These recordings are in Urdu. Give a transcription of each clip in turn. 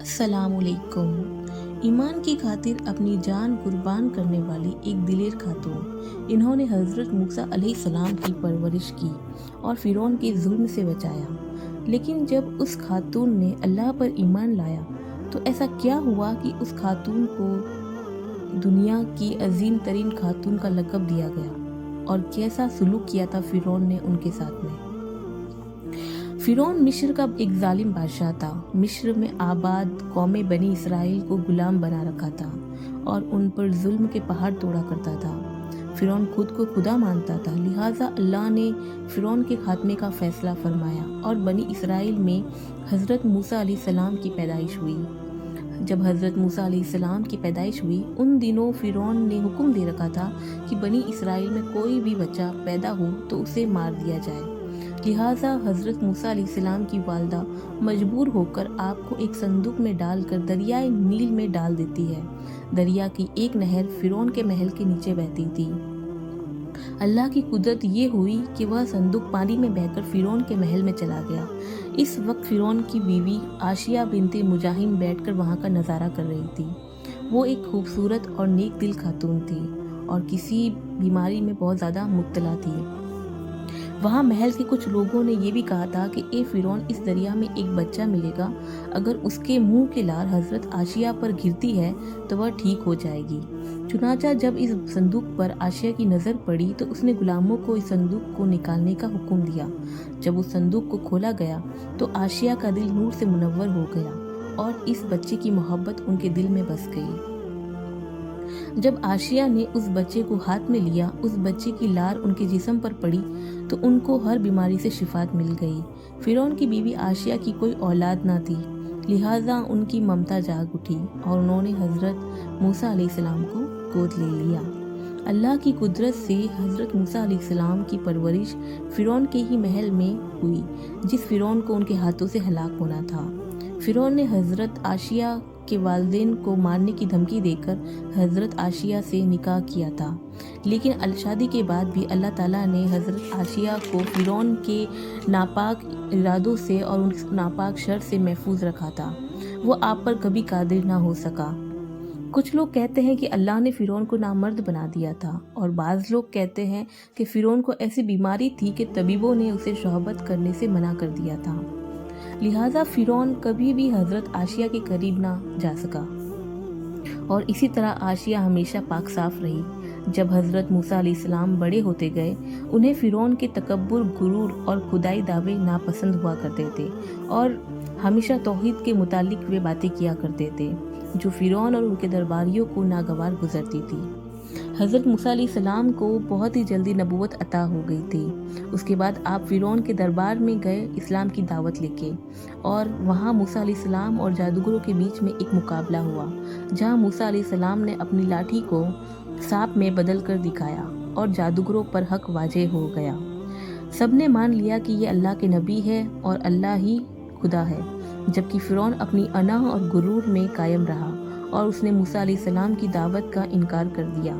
السلام علیکم۔ ایمان کی خاطر اپنی جان قربان کرنے والی ایک دلیر خاتون، انہوں نے حضرت موسیٰ علیہ السلام کی پرورش کی اور فرعون کے ظلم سے بچایا۔ لیکن جب اس خاتون نے اللہ پر ایمان لایا تو ایسا کیا ہوا کہ اس خاتون کو دنیا کی عظیم ترین خاتون کا لقب دیا گیا، اور کیسا سلوک کیا تھا فرعون نے ان کے ساتھ میں۔ فرعون مصر کا ایک ظالم بادشاہ تھا۔ مصر میں آباد قوم بنی اسرائیل کو غلام بنا رکھا تھا اور ان پر ظلم کے پہاڑ توڑا کرتا تھا۔ فرعون خود کو خدا مانتا تھا، لہٰذا اللہ نے فرعون کے خاتمے کا فیصلہ فرمایا اور بنی اسرائیل میں حضرت موسیٰ علیہ السلام کی پیدائش ہوئی۔ جب حضرت موسیٰ علیہ السلام کی پیدائش ہوئی، ان دنوں فرعون نے حکم دے رکھا تھا کہ بنی اسرائیل میں کوئی بھی بچہ پیدا ہو تو اسے مار دیا جائے۔ لہٰذا حضرت موسیٰ علیہ السلام کی والدہ مجبور ہو کر آپ کو ایک صندوق میں ڈال کر دریائے نیل میں ڈال دیتی ہے۔ دریا کی ایک نہر فرعون کے محل کے نیچے بہتی تھی۔ اللہ کی قدرت یہ ہوئی کہ وہ صندوق پانی میں بہہ کر فرعون کے محل میں چلا گیا۔ اس وقت فرعون کی بیوی آسیہ بنت مزاحم بیٹھ کر وہاں کا نظارہ کر رہی تھی۔ وہ ایک خوبصورت اور نیک دل خاتون تھی اور کسی بیماری میں بہت زیادہ مبتلا تھی۔ وہاں محل کے کچھ لوگوں نے یہ بھی کہا تھا کہ اے فرعون، اس دریا میں ایک بچہ ملے گا، اگر اس کے منہ کی لار حضرت آسیہ پر گرتی ہے تو وہ ٹھیک ہو جائے گی۔ چنانچہ جب اس صندوق پر آسیہ کی نظر پڑی تو اس نے غلاموں کو اس صندوق کو نکالنے کا حکم دیا۔ جب اس صندوق کو کھولا گیا تو آسیہ کا دل نور سے منور ہو گیا اور اس بچے کی محبت ان کے دل میں بس گئی۔ جب آسیہ نے اس بچے کو ہاتھ میں لیا، اس بچے کی لار ان کے جسم پر پڑی تو ان کو ہر بیماری سے شفات مل گئی۔ فرعون کی بیوی آسیہ کی کوئی اولاد نہ تھی، لہٰذا ان کی ممتا جاگ اٹھی اور انہوں نے حضرت موسیٰ علیہ السلام کو گود لے لیا۔ اللہ کی قدرت سے حضرت موسیٰ علیہ السلام کی پرورش فرعون کے ہی محل میں ہوئی، جس فرعون کو ان کے ہاتھوں سے ہلاک ہونا تھا۔ فرعون نے حضرت آسیہ کے والدین کو مارنے کی دھمکی دے کر حضرت آسیہ سے نکاح کیا تھا، لیکن شادی کے بعد بھی اللہ تعالیٰ نے حضرت آسیہ کو فرعون کے ناپاک ارادوں سے اور ان ناپاک شر سے محفوظ رکھا تھا۔ وہ آپ پر کبھی قادر نہ ہو سکا۔ کچھ لوگ کہتے ہیں کہ اللہ نے فرعون کو نامرد بنا دیا تھا، اور بعض لوگ کہتے ہیں کہ فرعون کو ایسی بیماری تھی کہ طبیبوں نے اسے صحبت کرنے سے منع کر دیا تھا، لہٰذا فرعون کبھی بھی حضرت آسیہ کے قریب نہ جا سکا، اور اسی طرح آسیہ ہمیشہ پاک صاف رہی۔ جب حضرت موسیٰ علیہ السلام بڑے ہوتے گئے، انہیں فرعون کے تکبر، غرور اور خدائی دعوے ناپسند ہوا کرتے تھے، اور ہمیشہ توحید کے متعلق وہ باتیں کیا کرتے تھے جو فرعون اور ان کے درباریوں کو ناگوار گزرتی تھی۔ حضرت موسیٰ علیہ السلام کو بہت ہی جلدی نبوت عطا ہو گئی تھی۔ اس کے بعد آپ فرعون کے دربار میں گئے اسلام کی دعوت لے کے، اور وہاں موسیٰ علیہ السلام اور جادوگروں کے بیچ میں ایک مقابلہ ہوا، جہاں موسیٰ علیہ السلام نے اپنی لاٹھی کو سانپ میں بدل کر دکھایا اور جادوگروں پر حق واضح ہو گیا۔ سب نے مان لیا کہ یہ اللہ کے نبی ہے اور اللہ ہی خدا ہے، جبکہ فرعون اپنی انا اور غرور میں قائم رہا اور اس نے موسیٰ علیہ السلام کی دعوت کا انکار کر دیا۔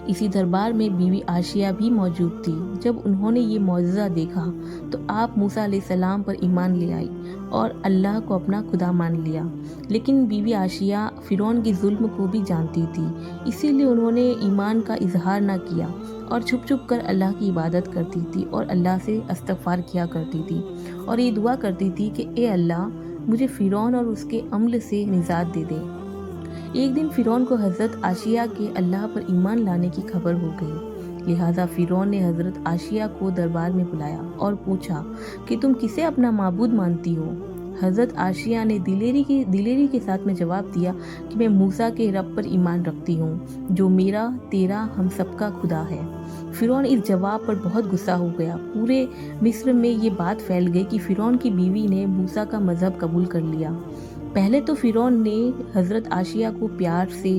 اسی دربار میں بیوی آسیہ بھی موجود تھی۔ جب انہوں نے یہ معجزہ دیکھا تو آپ موسیٰ علیہ السلام پر ایمان لے آئی اور اللہ کو اپنا خدا مان لیا، لیکن بیوی آسیہ فرعون کے ظلم کو بھی جانتی تھی، اسی لیے انہوں نے ایمان کا اظہار نہ کیا اور چھپ چھپ کر اللہ کی عبادت کرتی تھی اور اللہ سے استغفار کیا کرتی تھی، اور یہ دعا کرتی تھی کہ اے اللہ، مجھے فرعون اور اس کے عمل سے نجات دے دے۔ ایک دن فرعون کو حضرت آسیہ کے اللہ پر ایمان لانے کی خبر ہو گئی، لہٰذا فرعون نے حضرت آسیہ کو دربار میں بلایا اور پوچھا کہ تم کسے اپنا معبود مانتی ہو؟ حضرت آسیہ نے دلیری کے ساتھ میں جواب دیا کہ میں موسیٰ کے رب پر ایمان رکھتی ہوں، جو میرا، تیرا، ہم سب کا خدا ہے۔ فرعون اس جواب پر بہت غصہ ہو گیا۔ پورے مصر میں یہ بات پھیل گئی کہ فرعون کی بیوی نے موسیٰ کا مذہب قبول کر لیا۔ پہلے تو فرعون نے حضرت آسیہ کو پیار سے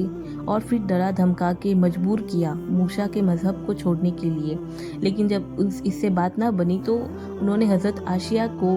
اور پھر ڈرا دھمکا کے مجبور کیا موسیٰ کے مذہب کو چھوڑنے کے لیے، لیکن جب اس سے بات نہ بنی تو انہوں نے حضرت آسیہ کو